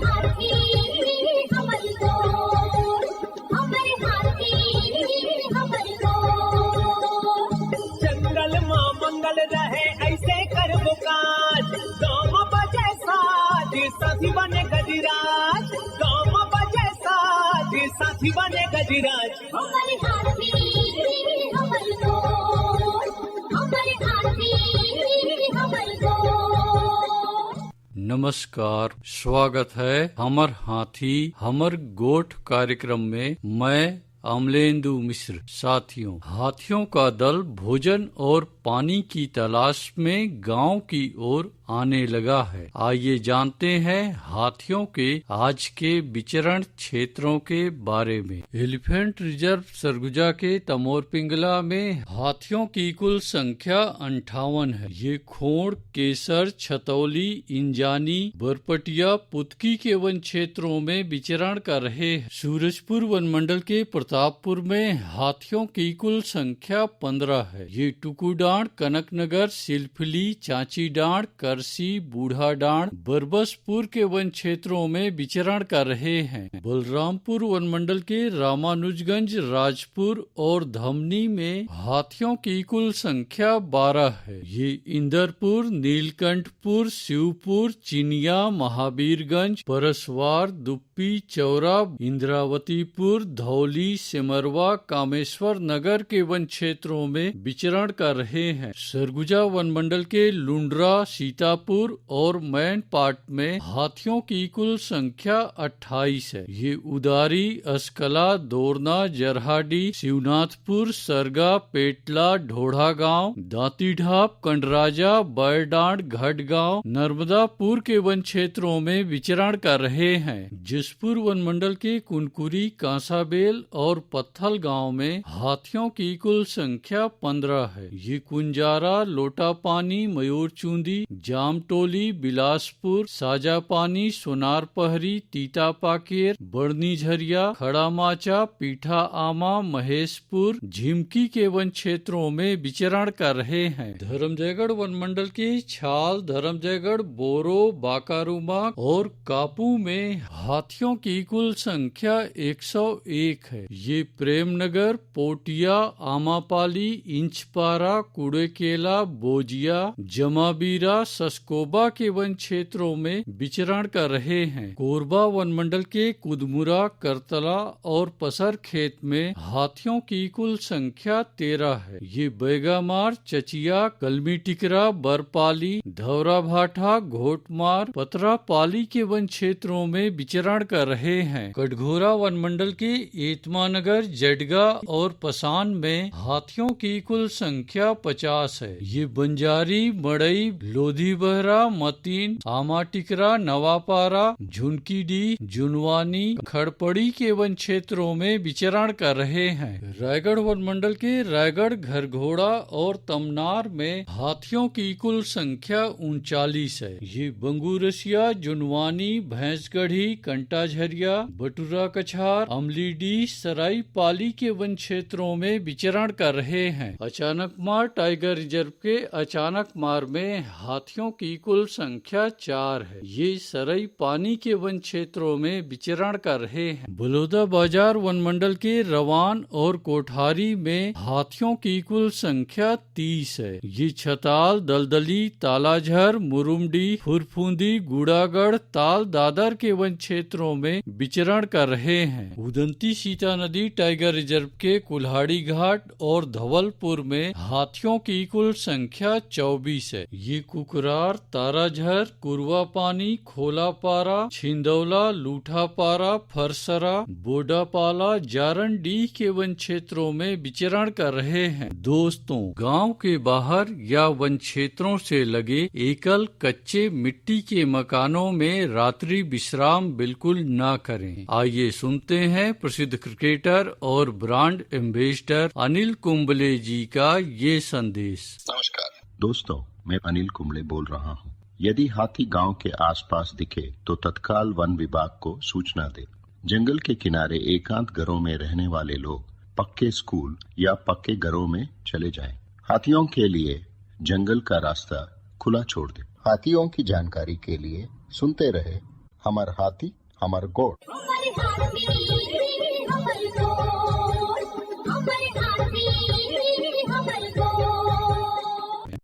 हाथी हमर को, हमरे हाथी हमर को। जंगल मां मंगल रहे ऐसे करबो काज, गाँव बजे साज साथी बने गजराज, गाँव बजे साज साथी बने गजराज। हमरे हाथी हमर को, हमरे हाथी हमर को। नमस्कार, स्वागत है हमर हाथी हमर गोठ कार्यक्रम में। मैं अमलेंदु मिश्र। साथियों, हाथियों का दल भोजन और पानी की तलाश में गांव की ओर आने लगा है। आइए जानते हैं हाथियों के आज के विचरण क्षेत्रों के बारे में। एलिफेंट रिजर्व सरगुजा के तमोर पिंगला में हाथियों की कुल संख्या 58 है। ये खोड़, केसर, छतौली, इंजानी, बरपटिया, पुतकी के वन क्षेत्रों में विचरण कर रहे हैं। सूरजपुर वन मंडल के प्रतापपुर में हाथियों की कुल संख्या 15 है। ये टुकुडांड, कनकनगर, सिलफली, चाची डांड, करसी, बूढ़ा डांड, बरबसपुर के वन क्षेत्रों में विचरण कर रहे हैं। बलरामपुर वन मंडल के रामानुजगंज, राजपुर और धमनी में हाथियों की कुल संख्या 12 है। ये इंदरपुर, नीलकंठपुर, शिवपुर, चिनिया, महावीरगंज, परसवार, दुप्पी, चौरा, इंद्रावतीपुर, धौली, सिमरवा, कामेश्वर नगर के वन क्षेत्रों में विचरण कर रहे हैं। सरगुजा वन मंडल के लुंड्रा, सीतापुर और मैन पाट में हाथियों की कुल संख्या 28 है। ये उदारी, अस्कला, दोरना, जरहाडी, शिवनाथपुर, सरगा, पेटला, ढोढ़ा गांव, दांतीढाप, कंडराजा, बैरडांड, घटगांव, नर्मदापुर के वन क्षेत्रों में विचरण कर रहे हैं। जिसपुर वन मंडल के कुनकुरी, कांसाबेल और पत्थल गांव में हाथियों की कुल संख्या 15 है। ये कुंजारा, लोटापानी, मयूरचूंदी, जामटोली, बिलासपुर, साजापानी, सोनारपहरी, तीतापाकेर, बड़नी झरिया, खड़ामाचा, पीठा आमा, महेशपुर, झिमकी के वन क्षेत्रों में विचरण कर रहे हैं। धर्मजयगढ़ वन मंडल के छाल, धर्मजयगढ़, बोरो, बाकारूमा और कापू में हाथियों की कुल संख्या 101 है। ये प्रेमनगर, पोटिया, आमापाली, इंचपारा, कुड़ेकेला, बोजिया, जमाबीरा, सस्कोबा के वन क्षेत्रों में विचरण कर रहे हैं। कोरबा वन मंडल के कुदमुरा, करतला और पसर खेत में हाथियों की कुल संख्या 13 है। ये बैगामार, चचिया, कलमी टिकरा, बरपाली, धौरा भाठा, घोटमार, पतरापाली के वन क्षेत्रों में विचरण कर रहे हैं। कटघोरा वन मंडल के एतमानगर, जडगा और पसान में हाथियों की कुल संख्या 50 है। ये बंजारी, मड़ई, लोधी बहरा, मतीन, आमा टिकरा, नवापारा, झुनकीडी, जुनवानी, खड़पड़ी के वन क्षेत्रों में विचरण कर रहे हैं। रायगढ़ वन मंडल के रायगढ़, घरघोड़ा और तमनार में हाथियों की कुल संख्या 39 है। ये बंगूरसिया, जुनवानी, भैंसगढ़ी, कंटाझरिया, बटुरा कछार, अमलीडी, सराई पाली के वन क्षेत्रों में विचरण कर रहे हैं। अचानक मार टाइगर रिजर्व के अचानक मार में हाथियों की कुल संख्या 4 है। ये सरई पानी के वन क्षेत्रों में विचरण कर रहे हैं। बलौदा बाजार वन मंडल के रवान और कोठारी में हाथियों की कुल संख्या 30 है। ये छताल, दलदली, तालाझर, मुरुमडी, फुरफुंदी, गुड़ागढ़, ताल दादर के वन क्षेत्रों में विचरण कर रहे हैं। उदंती सीता नदी टाइगर रिजर्व के कुल्हाड़ी घाट और धवलपुर में हाथियों की कुल संख्या 24 है। ये कुकरार, ताराझर, कुरवापानी, खोलापारा, छिंदौला, लूठापारा, फरसरा, बोडापाला, जारंडी के वन क्षेत्रों में विचरण कर रहे हैं। दोस्तों, गांव के बाहर या वन क्षेत्रों से लगे एकल कच्चे मिट्टी के मकानों में रात्रि विश्राम बिल्कुल ना करें। आइए सुनते हैं प्रसिद्ध क्रिकेटर और ब्रांड एम्बेसडर अनिल कुंबले जी का ये संदेश। नमस्कार दोस्तों, मैं अनिल कुंबले बोल रहा हूँ। यदि हाथी गांव के आसपास दिखे तो तत्काल वन विभाग को सूचना दे। जंगल के किनारे एकांत घरों में रहने वाले लोग पक्के स्कूल या पक्के घरों में चले जाएं। हाथियों के लिए जंगल का रास्ता खुला छोड़ दे। हाथियों की जानकारी के लिए सुनते रहे हमर हाथी हमर गोठ। हमर हाथी